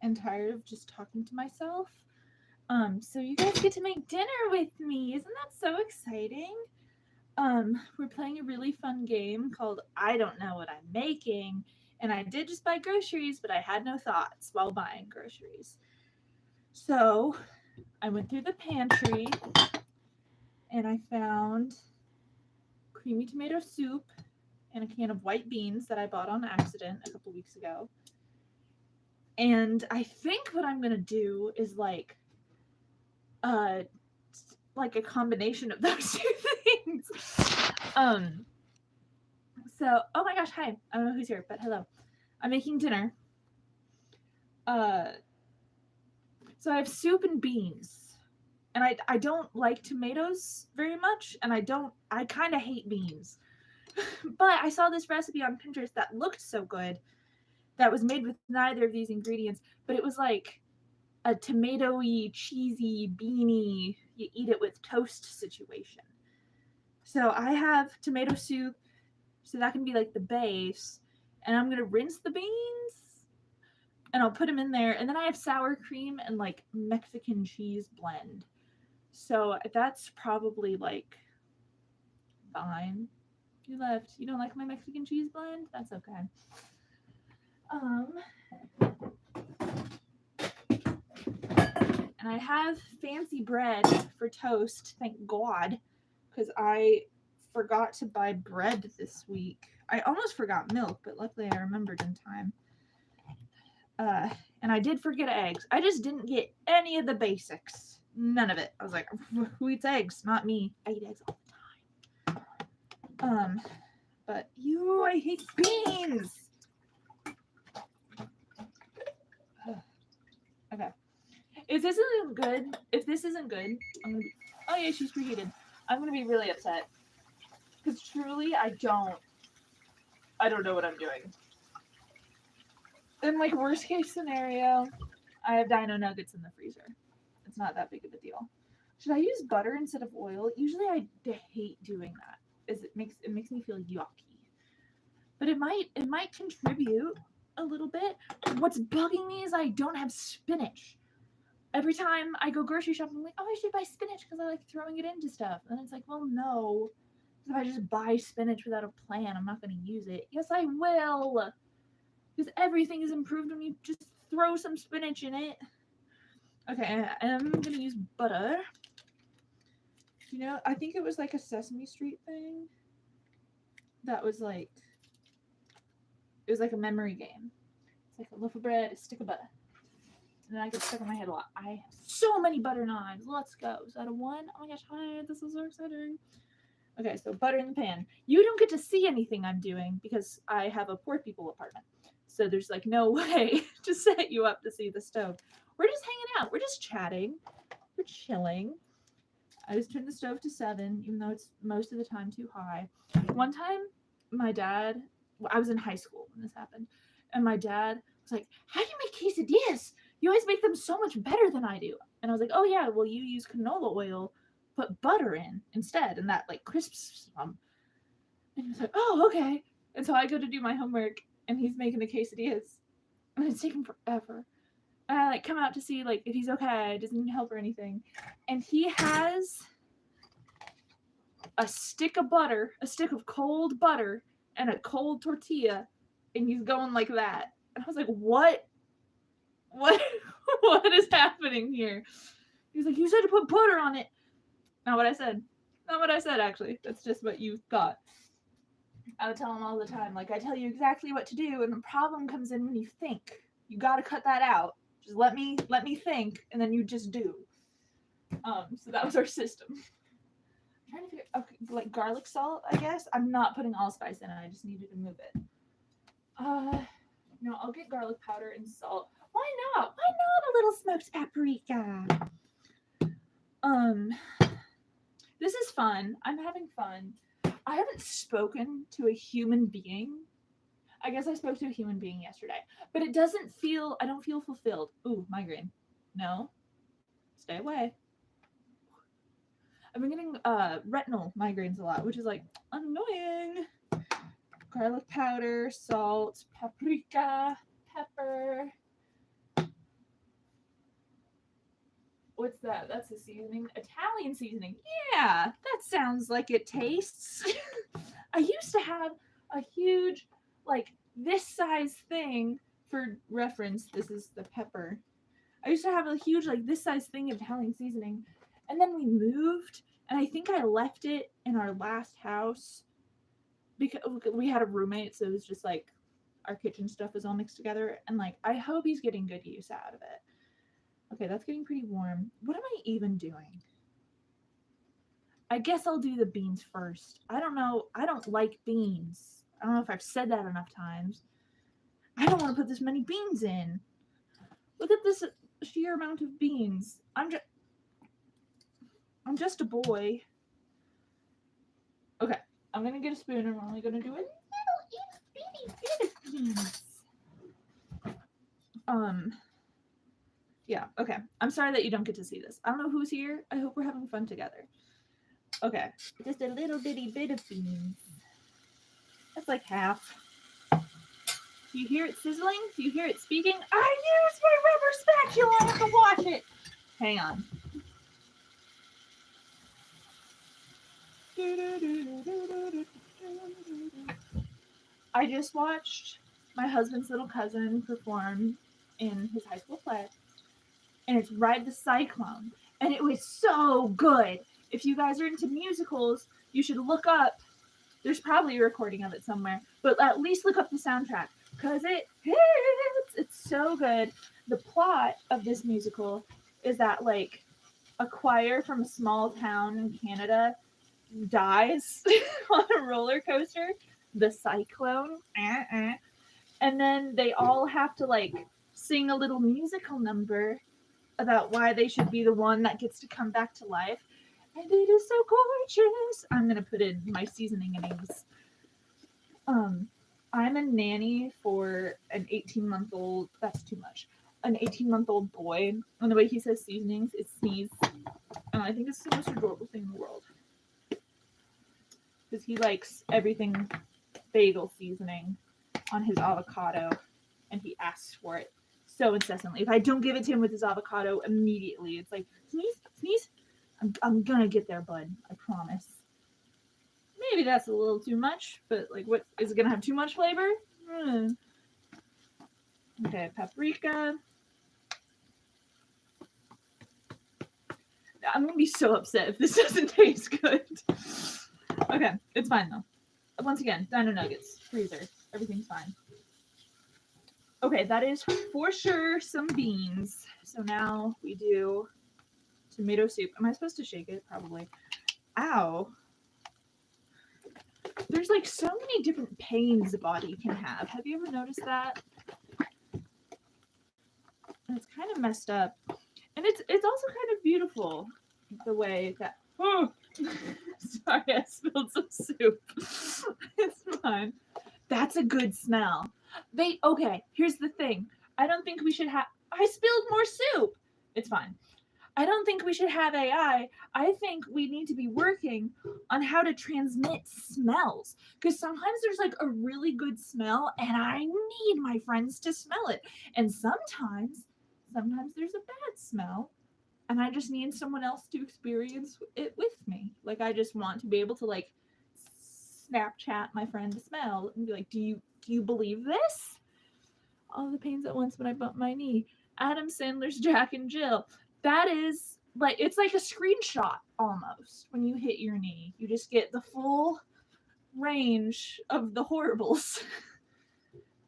and tired of just talking to myself. So you guys get to make dinner with me. Isn't that so exciting? We're playing a really fun game called I Don't Know What I'm Making. And I did just buy groceries, but I had no thoughts while buying groceries. So I went through the pantry and I found creamy tomato soup and a can of white beans that I bought on accident a couple weeks ago. And I think what I'm gonna do is uh a combination of those two things. So oh my gosh, hi. I don't know who's here, but hello. I'm making dinner. So I have soup and beans. And I don't like tomatoes very much, and I kind of hate beans. But I saw this recipe on Pinterest that looked so good that was made with neither of these ingredients, but it was like a tomatoey, cheesy, beany, you eat it with toast situation. So I have tomato soup, so that can be like the base, and I'm gonna rinse the beans, and I'll put them in there, and then I have sour cream and like Mexican cheese blend. So that's probably like fine. You left. You don't like my Mexican cheese blend? That's okay. And I have fancy bread for toast, thank God, because I forgot to buy bread this week. I almost forgot milk, but luckily I remembered in time. And I did forget eggs. I just didn't get any of the basics. None of it. I was like, who eats eggs? Not me. I eat eggs all the time. But I hate beans. Okay. If this isn't good, I'm gonna be, oh yeah, she's preheated. I'm gonna be really upset. Because truly, I don't know what I'm doing. In like worst case scenario, I have dino nuggets in the freezer. It's not that big of a deal. Should I use butter instead of oil? Usually I hate doing that. It makes me feel yucky. But it might contribute a little bit. What's bugging me is I don't have spinach. Every time I go grocery shopping, I'm like, oh, I should buy spinach because I like throwing it into stuff. And it's like, well, no. If I just buy spinach without a plan, I'm not going to use it. Yes, I will. Because everything is improved when you just throw some spinach in it. Okay, I'm going to use butter. You know, I think it was like a Sesame Street thing. That was like, it was like a memory game. It's like a loaf of bread, a stick of butter. And then I get stuck in my head a lot. I have so many butter knives. Let's go. Is that a one? Oh my gosh, hi, this is so exciting. Okay, so butter in the pan. You don't get to see anything I'm doing because I have a poor people apartment. So there's like no way to set you up to see the stove. We're just hanging out. We're just chatting. We're chilling. I just turned the stove to 7, even though it's most of the time too high. One time, my dad, I was in high school when this happened, and my dad was like, how do you make quesadillas? You always make them so much better than I do. And I was like, oh yeah, well you use canola oil, put butter in instead, and that like crisps them. And he was like, oh, okay. And so I go to do my homework, and he's making the quesadillas, and it's taking forever. And I like come out to see like if he's okay, doesn't need help or anything. And he has a stick of butter, a stick of cold butter, and a cold tortilla, and he's going like that. And I was like, what is happening here? He's like, you said to put butter on it. Not what I said. Not what I said, actually. That's just what you thought. I would tell him all the time, like, I tell you exactly what to do, and the problem comes in when you think. You gotta cut that out. Just let me think, and then you just do. So that was our system. I'm trying to figure, okay, like garlic salt, I guess. I'm not putting allspice in it. I just needed to move it. No, I'll get garlic powder and salt. Why not? Why not a little smoked paprika? This is fun. I'm having fun. I haven't spoken to a human being. I guess I spoke to a human being yesterday, but I don't feel fulfilled. Ooh, migraine. No. Stay away. I've been getting retinal migraines a lot, which is like annoying. Garlic powder, salt, paprika, pepper. what's that? That's the seasoning. Italian seasoning. Yeah, that sounds like it tastes. I used to have a huge, like, this size thing. For reference, this is the pepper. I used to have a huge, like, this size thing of Italian seasoning. And then we moved, and I think I left it in our last house because we had a roommate, so it was just like our kitchen stuff was all mixed together. And, like, I hope he's getting good use out of it. Okay, that's getting pretty warm. What am I even doing? I guess I'll do the beans first. I don't know. I don't like beans. I don't know if I've said that enough times. I don't want to put this many beans in. Look at this sheer amount of beans. I'm just a boy. Okay, I'm gonna get a spoon and we're only gonna do a little itty bitty bit of beans. Yeah, okay. I'm sorry that you don't get to see this. I don't know who's here. I hope we're having fun together. Okay, just a little bitty bit of beans. That's like half. Do you hear it sizzling? Do you hear it speaking? I used my rubber spatula. I have to wash it. Hang on. I just watched my husband's little cousin perform in his high school play, and it's Ride the Cyclone, and it was so good. If you guys are into musicals, you should look up. There's probably a recording of it somewhere, but at least look up the soundtrack because it hits. It's so good. The plot of this musical is that, like, a choir from a small town in Canada dies on a roller coaster, the Cyclone, and then they all have to, like, sing a little musical number about why they should be the one that gets to come back to life. And it is so gorgeous. I'm gonna put in my seasonings. I'm a nanny for an 18-month-old. That's too much. An 18-month-old boy, and the way he says seasonings is sneeze. And I think it's the most adorable thing in the world because he likes everything bagel seasoning on his avocado, and he asks for it so incessantly. If I don't give it to him with his avocado immediately, it's like sneeze, sneeze. I'm gonna get there, bud. I promise. Maybe that's a little too much, but, like, what is it gonna have too much flavor? Okay, paprika. I'm gonna be so upset if this doesn't taste good. Okay, it's fine though. Once again, Dino Nuggets, freezer, everything's fine. Okay, that is for sure some beans. So now we do tomato soup. Am I supposed to shake it? Probably. Ow. There's, like, so many different pains a body can have. Have you ever noticed that? And it's kind of messed up. And it's also kind of beautiful the way that... Oh! Sorry, I spilled some soup. It's fine. That's a good smell. Okay, here's the thing. I don't think we should have... I spilled more soup! It's fine. I don't think we should have AI. I think we need to be working on how to transmit smells. Because sometimes there's, like, a really good smell, and I need my friends to smell it. And sometimes there's a bad smell, and I just need someone else to experience it with me. Like, I just want to be able to, like, Snapchat my friend to smell and be like, do you believe this? All the pains at once when I bumped my knee. Adam Sandler's Jack and Jill. That is, like, it's like a screenshot almost when you hit your knee. You just get the full range of the horribles.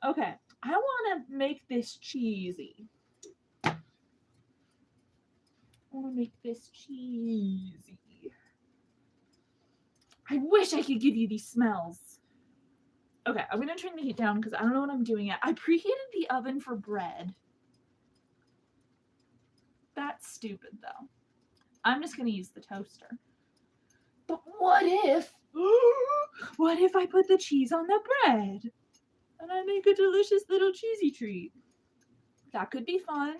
Okay, I want to make this cheesy. I wish I could give you these smells. Okay, I'm going to turn the heat down because I don't know what I'm doing yet. I preheated the oven for bread. That's stupid, though. I'm just going to use the toaster. But what if I put the cheese on the bread? And I make a delicious little cheesy treat. That could be fun.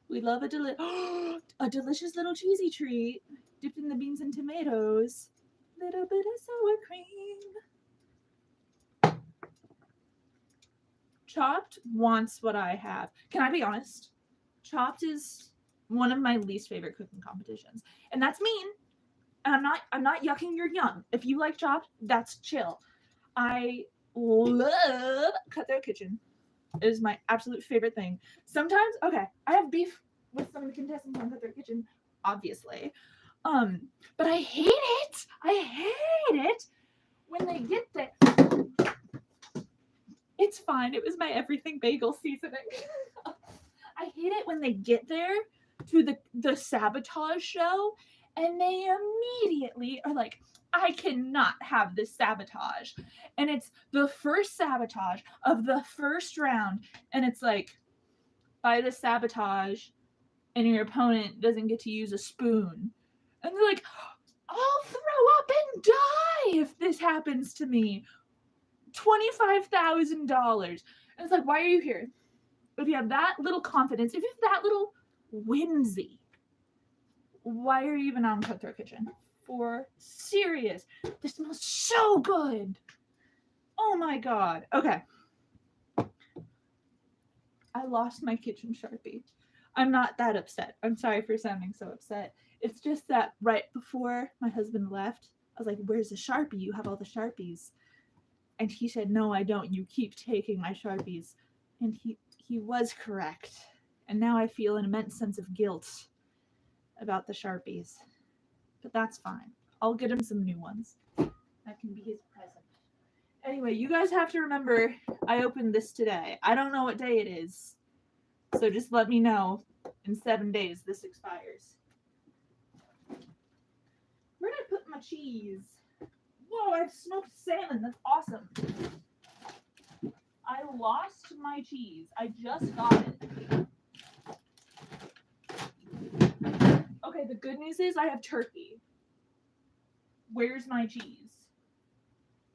We love a delicious little cheesy treat. Dipped in the beans and tomatoes. Little bit of sour cream. Chopped wants what I have. Can I be honest? Chopped is one of my least favorite cooking competitions. And that's mean. And I'm not yucking your yum. If you like Chopped, that's chill. I love Cutthroat Kitchen. It is my absolute favorite thing. Sometimes, okay, I have beef with some of the contestants on Cutthroat Kitchen, obviously. But I hate it. I hate it when they get there. It's fine. It was my everything bagel seasoning. I hate it when they get there to the sabotage show and they immediately are like, I cannot have this sabotage. And it's the first sabotage of the first round. And it's like, by the sabotage, and your opponent doesn't get to use a spoon. And they're like, I'll throw up and die if this happens to me. $25,000. And it's like, why are you here? If you have that little confidence, if you have that little whimsy, why are you even on Cutthroat Kitchen? For serious. This smells so good. Oh my god. Okay. I lost my kitchen Sharpie. I'm not that upset. I'm sorry for sounding so upset. It's just that right before my husband left, I was like, where's the Sharpie? You have all the Sharpies. And he said, no, I don't. You keep taking my Sharpies. And he was correct. And now I feel an immense sense of guilt about the Sharpies. But that's fine. I'll get him some new ones. That can be his present. Anyway, you guys have to remember I opened this today. I don't know what day it is. So just let me know. In 7 days, this expires. Where did I put my cheese? Whoa, I've smoked salmon. That's awesome. I lost my cheese. I just got it. Okay, the good news is I have turkey. Where's my cheese?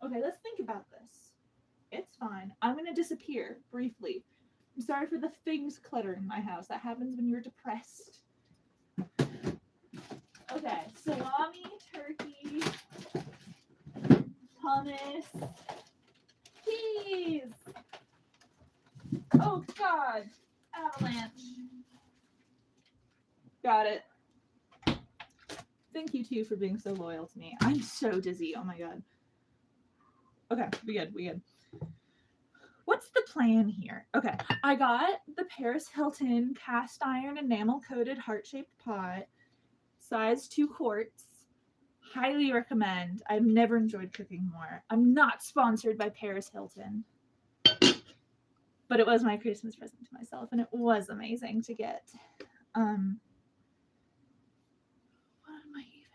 Okay, let's think about this. It's fine. I'm going to disappear briefly. I'm sorry for the things cluttering my house. That happens when you're depressed. Okay, salami, turkey, hummus, cheese. Oh god, avalanche. Got it. Thank you too for being so loyal to me. I'm so dizzy. Oh my god. Okay, we good. What's the plan here? Okay, I got the Paris Hilton cast iron enamel coated heart-shaped pot, size 2 quarts. Highly recommend. I've never enjoyed cooking more. I'm not sponsored by Paris Hilton, but it was my Christmas present to myself, and it was amazing to get. What am I even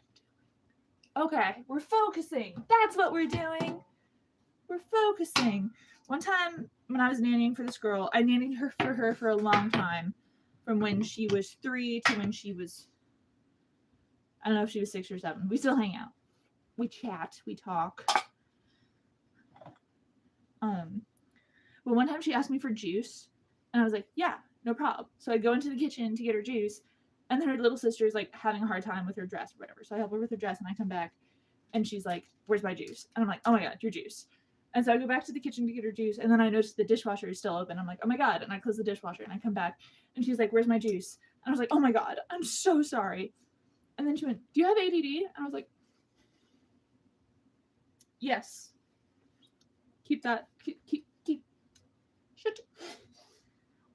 doing? Okay, we're focusing. That's what we're doing. We're focusing. One time when I was nannying for this girl, I nannied for her for a long time, from when she was 3 to when she was, I don't know if she was 6 or 7. We still hang out. We chat. We talk. But one time she asked me for juice, and I was like, yeah, no problem. So I go into the kitchen to get her juice, and then her little sister is like having a hard time with her dress or whatever. So I help her with her dress, and I come back, and she's like, where's my juice? And I'm like, oh my god, your juice. And so I go back to the kitchen to get her juice, and then I notice the dishwasher is still open. I'm like, oh my god. And I close the dishwasher, and I come back, and she's like, where's my juice? And I was like, oh my god, I'm so sorry. And then she went, do you have ADD? And I was like, yes. Keep that. Keep. Shit.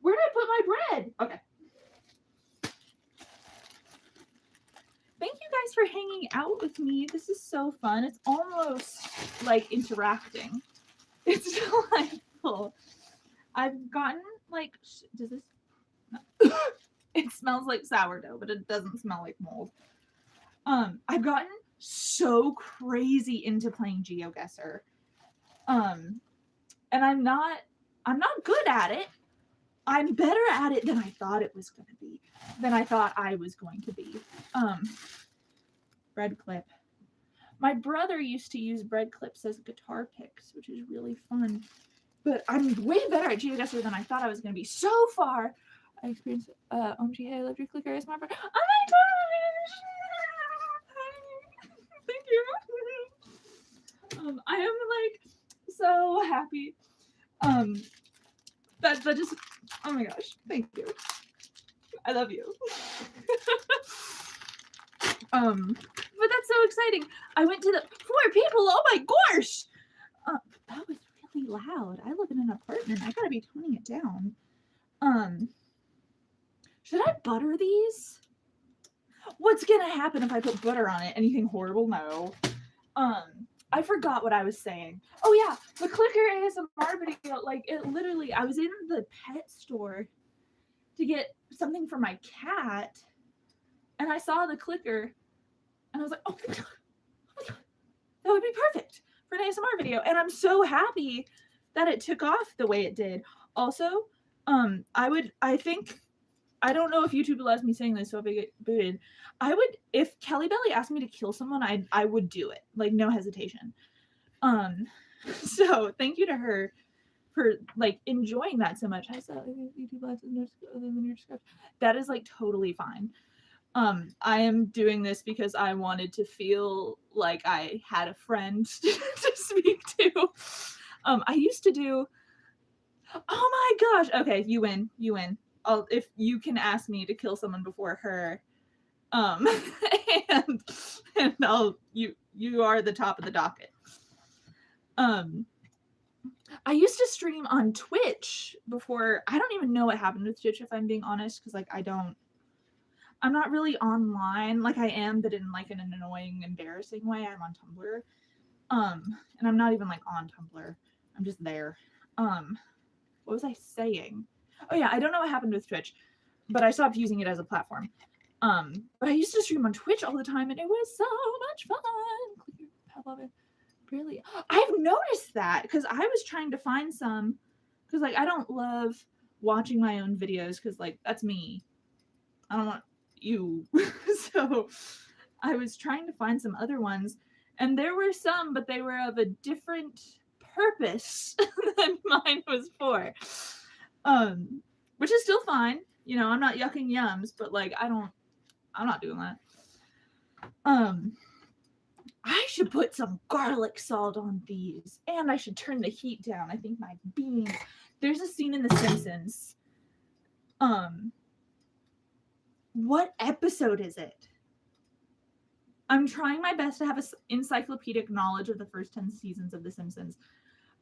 Where did I put my bread? Okay. Thank you guys for hanging out with me. This is so fun. It's almost like interacting. It's delightful. I've gotten like, does this? No. It smells like sourdough, but it doesn't smell like mold. I've gotten so crazy into playing GeoGuessr. And I'm not good at it. I'm better at it than I thought it was going to be. Than I thought I was going to be. Bread clip. My brother used to use bread clips as guitar picks, which is really fun. But I'm way better at GeoGuessr than I thought I was going to be. So far, I experienced OMG, hey, I love your clicker. It's my friend. Oh my gosh! Thank you. I am like so happy. That just, oh my gosh, thank you. I love you. But that's so exciting. I went to the 4 people. Oh my gosh. That was really loud. I live in an apartment. I gotta be toning it down. Should I butter these? What's gonna happen if I put butter on it? Anything horrible? No. I forgot what I was saying. Oh yeah, the clicker ASMR video, like it literally, I was in the pet store to get something for my cat, and I saw the clicker, and I was like, oh my god, that would be perfect for an ASMR video, and I'm so happy that it took off the way it did. Also, I don't know if YouTube allows me saying this, so if I get booted, if Kelly Belly asked me to kill someone, I would do it, like no hesitation. So thank you to her for like enjoying that so much. I said YouTube allows me to that is like totally fine. I am doing this because I wanted to feel like I had a friend to speak to. I used to do. Oh my gosh! Okay, you win. If you can ask me to kill someone before her, and you are the top of the docket. I used to stream on Twitch before. I don't even know what happened with Twitch, if I'm being honest, because like I'm not really online. Like I am, but in like an annoying, embarrassing way. I'm on Tumblr, and I'm not even like on Tumblr. I'm just there. What was I saying? Oh yeah, I don't know what happened with Twitch, but I stopped using it as a platform. But I used to stream on Twitch all the time, and it was so much fun. I love it. Really, I've noticed that because I was trying to find some, because like I don't love watching my own videos because like that's me. I don't want you. So I was trying to find some other ones, and there were some, but they were of a different purpose than mine was for. Which is still fine. You know, I'm not yucking yums, but like I'm not doing that. I should put some garlic salt on these, and I should turn the heat down. I think my beans. There's a scene in The Simpsons. What episode is it? I'm trying my best to have an encyclopedic knowledge of the first 10 seasons of The Simpsons,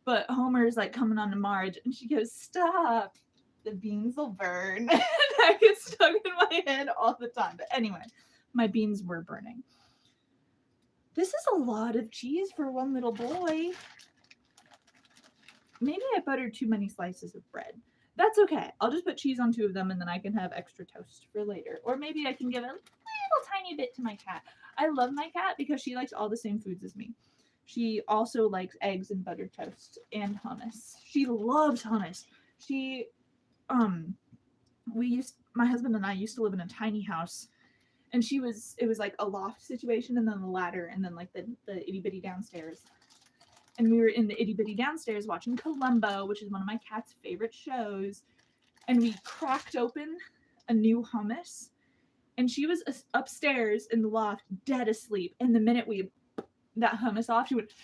but Homer's like coming on to Marge, and she goes, "Stop, the beans will burn." And I get stuck in my head all the time. But anyway, my beans were burning. This is a lot of cheese for one little boy. Maybe I buttered too many slices of bread. That's okay. I'll just put cheese on 2 of them, and then I can have extra toast for later. Or maybe I can give a little tiny bit to my cat. I love my cat because she likes all the same foods as me. She also likes eggs and buttered toast and hummus. She loves hummus. My husband and I used to live in a tiny house, and it was like a loft situation, and then the ladder, and then like the itty bitty downstairs. And we were in the itty bitty downstairs watching Columbo, which is one of my cat's favorite shows. And we cracked open a new hummus, and she was upstairs in the loft, dead asleep. And the minute we that hummus off, she went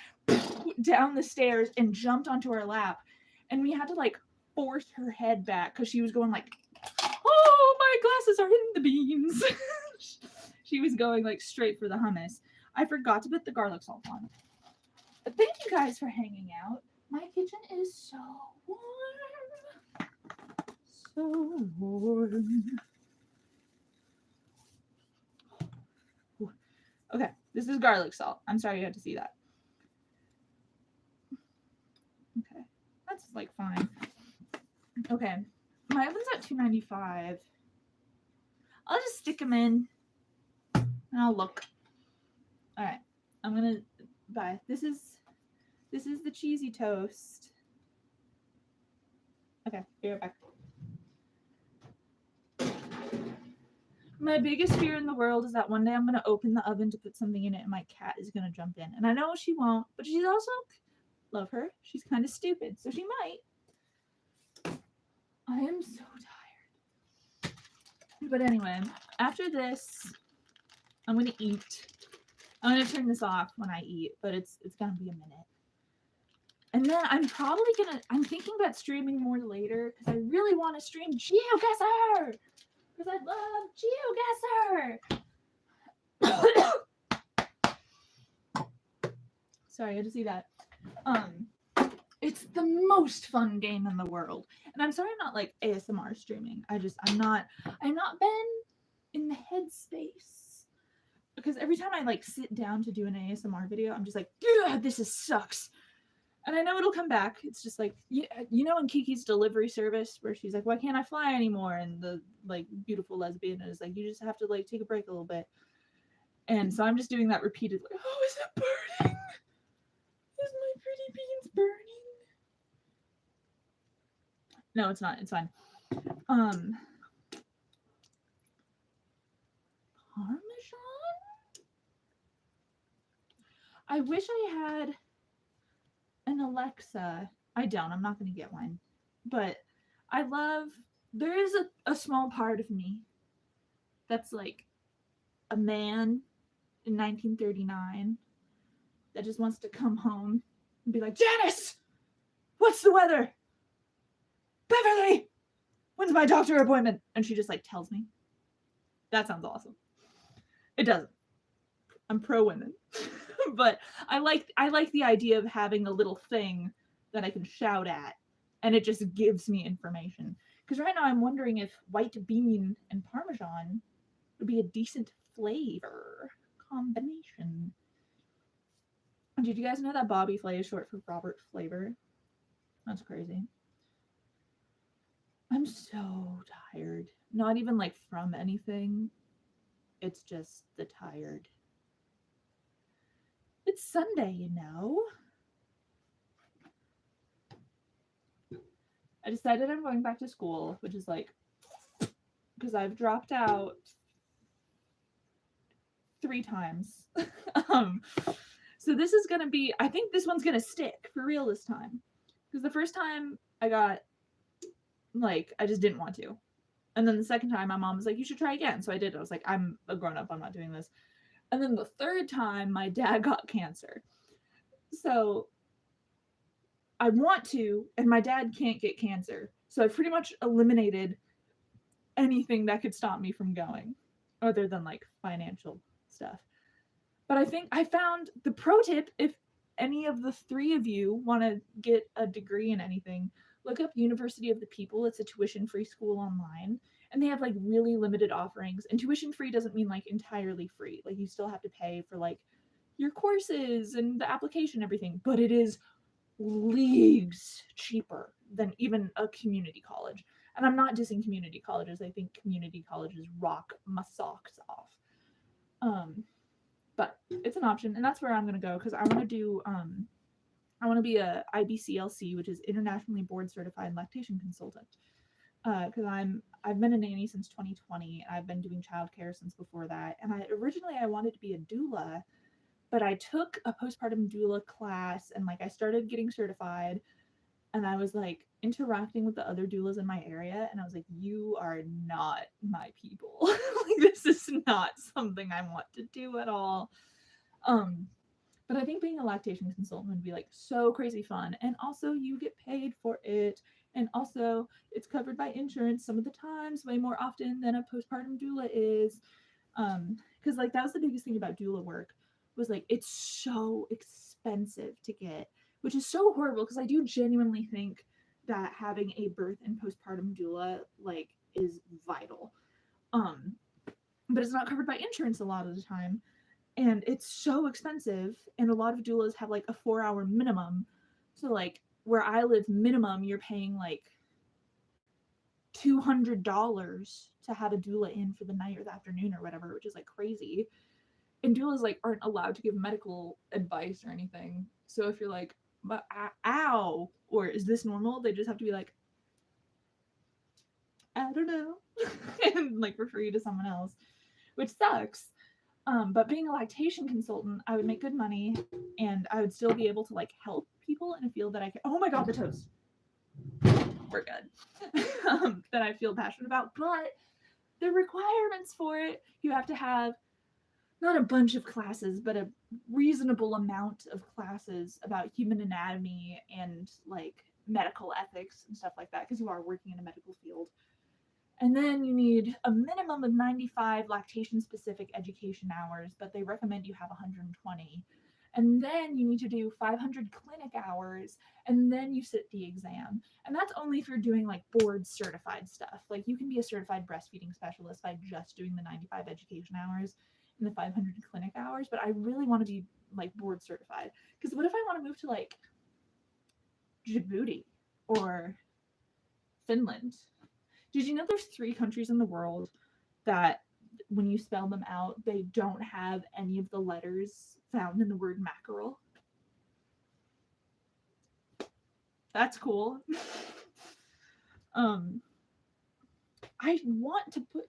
down the stairs and jumped onto our lap, and we had to like force her head back because she was going like, "Oh, my glasses are in the beans." She was going like straight for the hummus. I forgot to put the garlic salt on. But thank you guys for hanging out. My kitchen is so warm. So warm. Okay, this is garlic salt. I'm sorry you had to see that. Okay, that's like fine. Okay, my oven's at 295. I'll just stick them in and I'll look. All right, I'm gonna buy. This is the cheesy toast. Okay, be right back. My biggest fear in the world is that one day I'm going to open the oven to put something in it and my cat is going to jump in. And I know she won't, but she's also, love her, she's kind of stupid, so she might. I am so tired. But anyway, after this, I'm going to eat. I'm going to turn this off when I eat, but it's going to be a minute. And then I'm thinking about streaming more later because I really want to stream GeoGuessr. because I love GeoGuessr. Sorry, I had to see that. It's the most fun game in the world. And I'm sorry I'm not like ASMR streaming. I'm not been in the headspace. Because every time I like sit down to do an ASMR video, I'm just like, this sucks. And I know it'll come back. It's just like, you know, in Kiki's delivery service where she's like, why can't I fly anymore? And the like beautiful lesbian is like, you just have to like take a break a little bit. And so I'm just doing that repeatedly. Oh, is it burning? Is my pretty beans burning? No, it's not. It's fine. Parmesan? I wish I had an Alexa. I don't. I'm not going to get one. But there is a small part of me that's like a man in 1939 that just wants to come home and be like, Janice, what's the weather? Beverly, when's my doctor appointment? And she just like tells me. That sounds awesome. It doesn't. I'm pro women. But I like the idea of having a little thing that I can shout at and it just gives me information. Because right now I'm wondering if white bean and Parmesan would be a decent flavor combination. Did you guys know that Bobby Flay is short for Robert Flavor? That's crazy. I'm so tired. Not even like from anything. It's just the tired. It's Sunday, you know. I decided I'm going back to school, which is like, because I've dropped out 3 times. So this is going to be, I think this one's going to stick for real this time. Because the first time I got, like, I just didn't want to. And then the second time my mom was like, you should try again. So I did. I was like, I'm a grown up. I'm not doing this. And then the third time my dad got cancer. So I want to, and my dad can't get cancer. So I pretty much eliminated anything that could stop me from going, other than like financial stuff. But I think I found the pro tip. If any of the 3 of you want to get a degree in anything, look up University of the People. It's a tuition-free school online. And they have like really limited offerings. And tuition-free doesn't mean like entirely free. Like you still have to pay for like your courses and the application and everything. But it is leagues cheaper than even a community college. And I'm not dissing community colleges. I think community colleges rock my socks off. But it's an option, and that's where I'm gonna go because I want to do I want to be a IBCLC, which is Internationally Board Certified Lactation Consultant. Because I've been a nanny since 2020, and I've been doing childcare since before that. And originally I wanted to be a doula, but I took a postpartum doula class and like I started getting certified, and I was like interacting with the other doulas in my area, and I was like, you are not my people. Like this is not something I want to do at all. But I think being a lactation consultant would be like so crazy fun, and also you get paid for it, and also it's covered by insurance some of the times, way more often than a postpartum doula is. Because like that was the biggest thing about doula work, was like it's so expensive to get, which is so horrible because I do genuinely think that having a birth and postpartum doula like is vital. But it's not covered by insurance a lot of the time, and it's so expensive, and a lot of doulas have like a 4-hour minimum. So like where I live, minimum you're paying like $200 to have a doula in for the night or the afternoon or whatever, which is like crazy. And doulas like aren't allowed to give medical advice or anything. So if you're like, but ow, or is this normal? They just have to be like, I don't know, and like refer you to someone else, which sucks. But being a lactation consultant, I would make good money, and I would still be able to like help people in a field that I can. Oh my god, the toast. We're good. That I feel passionate about, but the requirements for it, you have to have not a bunch of classes, but a reasonable amount of classes about human anatomy and like medical ethics and stuff like that, because you are working in a medical field. And then you need a minimum of 95 lactation-specific education hours, but they recommend you have 120. And then you need to do 500 clinic hours, and then you sit the exam. And that's only if you're doing like board certified stuff. Like you can be a certified breastfeeding specialist by just doing the 95 education hours and the 500 clinic hours. But I really want to be like board certified, because what if I want to move to like Djibouti or Finland? Did you know there's 3 countries in the world that when you spell them out, they don't have any of the letters found in the word mackerel? That's cool. I want to put,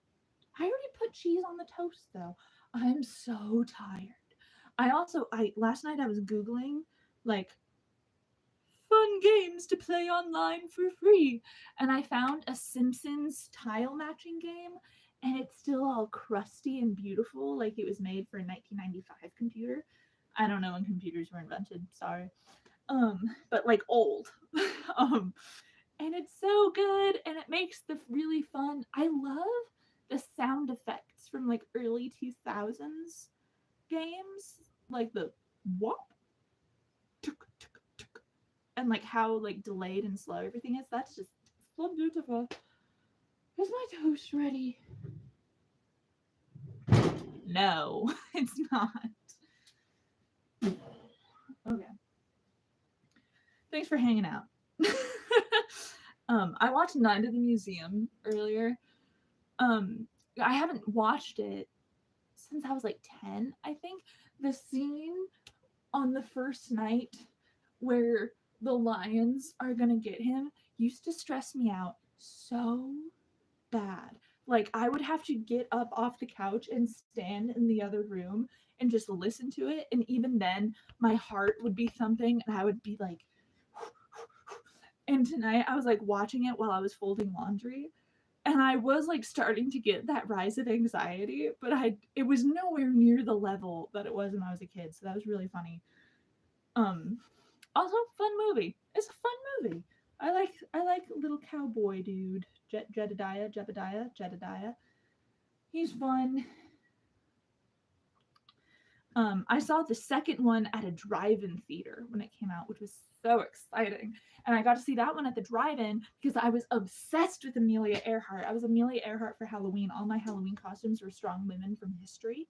I already put cheese on the toast though. I'm so tired. Last night I was Googling like fun games to play online for free. And I found a Simpsons tile matching game, and it's still all crusty and beautiful, like it was made for a 1995 computer. I don't know when computers were invented, sorry. But like old. And it's so good, and it makes the really fun. I love the sound effects from like early 2000s games, like the whop, tuk, tuk, tuk, and like how like delayed and slow everything is. That's just so beautiful. Is my toast ready? No, it's not. Okay. Thanks for hanging out. I watched Night of the Museum earlier. I haven't watched it since I was like 10, I think. The scene on the first night where the lions are gonna get him used to stress me out so bad. Like I would have to get up off the couch and stand in the other room and just listen to it, and even then my heart would be thumping and I would be like and tonight I was like watching it while I was folding laundry, and I was like starting to get that rise of anxiety, but it was nowhere near the level that it was when I was a kid, so that was really funny. Also fun movie. It's a fun movie. I like little cowboy dude, Jedediah. He's fun. I saw the second one at a drive-in theater when it came out, which was so exciting. And I got to see that one at the drive-in because I was obsessed with Amelia Earhart. I was Amelia Earhart for Halloween. All my Halloween costumes were strong women from history.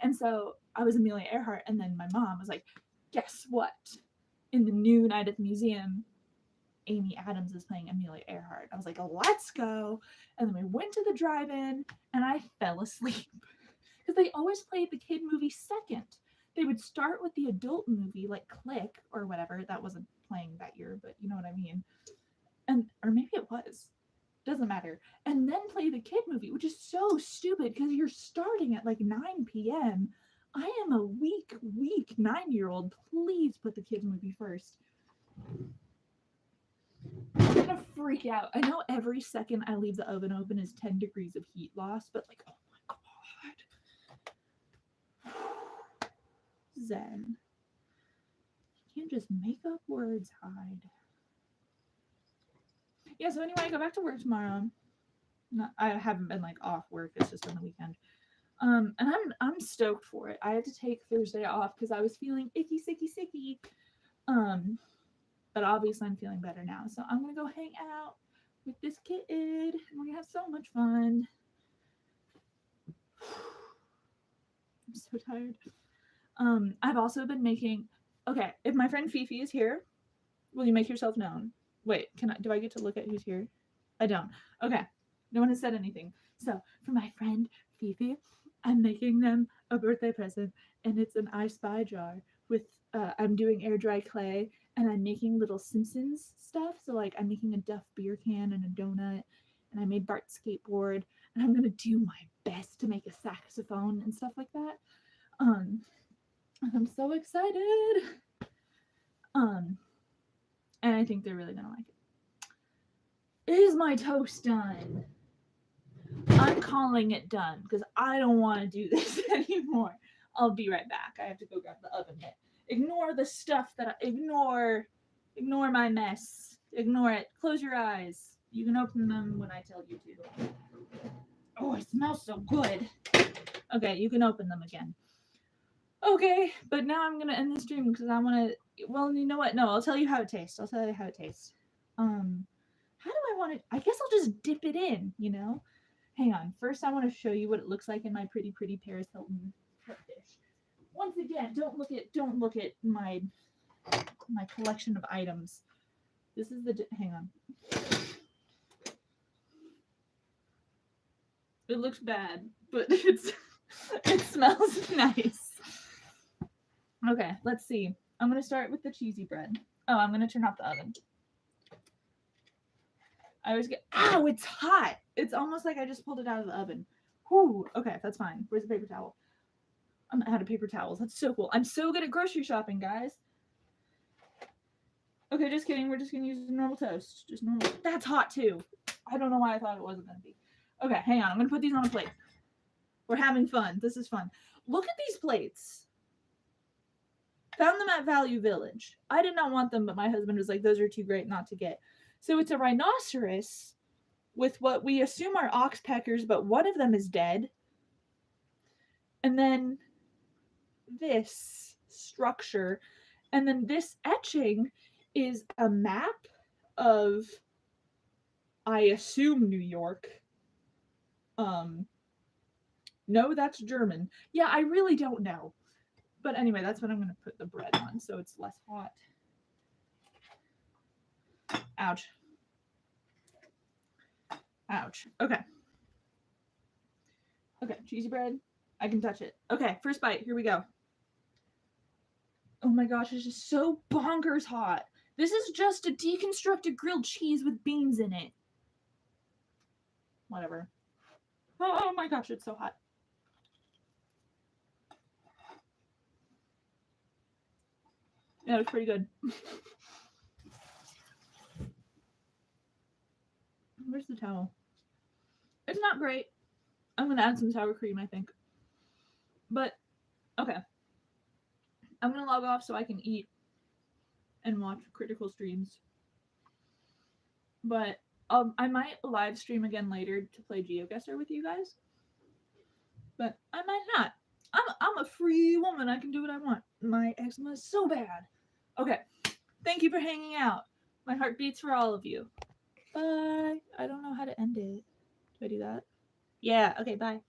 And so I was Amelia Earhart, and then my mom was like, guess what? In the new Night at the Museum, Amy Adams is playing Amelia Earhart. I was like, let's go. And then we went to the drive-in, and I fell asleep. Because they always played the kid movie second. They would start with the adult movie, like Click or whatever. That wasn't playing that year, but you know what I mean. Or maybe it was. Doesn't matter. And then play the kid movie, which is so stupid because you're starting at like 9 p.m. I am a weak 9-year-old. Please put the kids movie first. I'm gonna freak out. I know every second I leave the oven open is 10 degrees of heat loss, but like, oh my god. Zen. You can't just make up words, Hyde. Yeah, so anyway, I go back to work tomorrow. I haven't been like off work, it's just on the weekend. And I'm stoked for it. I had to take Thursday off because I was feeling icky, sicky. But obviously I'm feeling better now. So I'm gonna go hang out with this kid and we're gonna have so much fun. I'm so tired. I've also been making, okay, if my friend Fifi is here, will you make yourself known? Wait, do I get to look at who's here? I don't. Okay, no one has said anything. So for my friend Fifi, I'm making them a birthday present, and it's an I Spy jar with, I'm doing air dry clay, and I'm making little Simpsons stuff. So like I'm making a Duff beer can and a donut, and I made Bart's skateboard, and I'm gonna do my best to make a saxophone and stuff like that. I'm so excited. And I think they're really gonna like it. Is my toast done? I'm calling it done because I don't want to do this anymore. I'll be right back. I have to go grab the oven mitt. Ignore the stuff that ignore my mess. Ignore it. Close your eyes. You can open them when I tell you to. it smells so good. Okay, you can open them again. Okay, but now I'm gonna end the stream because I want to. Well, you know what? No, I'll tell you how it tastes. How do I want it? I guess I'll just dip it in. Hang on. First, I want to show you what it looks like in my pretty Paris Hilton dish. Once again, don't look at my collection of items. This is the. Hang on. It looks bad, but it smells nice. Okay, let's see. I'm gonna start with the cheesy bread. Oh, I'm gonna turn off the oven. I always get, ow, it's hot. It's almost like I just pulled it out of the oven. Whew, okay, that's fine. Where's the paper towel? I'm out of paper towels. That's so cool. I'm so good at grocery shopping, guys. Okay, just kidding. We're just gonna use normal toast. Just normal. That's hot too. I don't know why I thought it wasn't gonna be. Okay, hang on. I'm gonna put these on a plate. We're having fun. This is fun. Look at these plates. Found them at Value Village. I did not want them, but my husband was like, those are too great not to get. So it's a rhinoceros with what we assume are oxpeckers, but one of them is dead. And then this structure. And then this etching is a map of, I assume, New York. No, that's German. Yeah, I really don't know. But anyway, that's what I'm going to put the bread on so it's less hot. Ouch. Ouch. Okay. Okay, cheesy bread. I can touch it. Okay, first bite. Here we go. Oh my gosh, it's just so bonkers hot. This is just a deconstructed grilled cheese with beans in it. Whatever. Oh my gosh, it's so hot. Yeah, it's pretty good. Where's the towel? It's not great. I'm going to add some sour cream, I think. But, okay. I'm going to log off so I can eat and watch critical streams. But I might live stream again later to play GeoGuessr with you guys. But I might not. I'm a free woman. I can do what I want. My eczema is so bad. Okay. Thank you for hanging out. My heart beats for all of you. Bye. I don't know how to end it. Do I do that? Yeah. Okay, bye.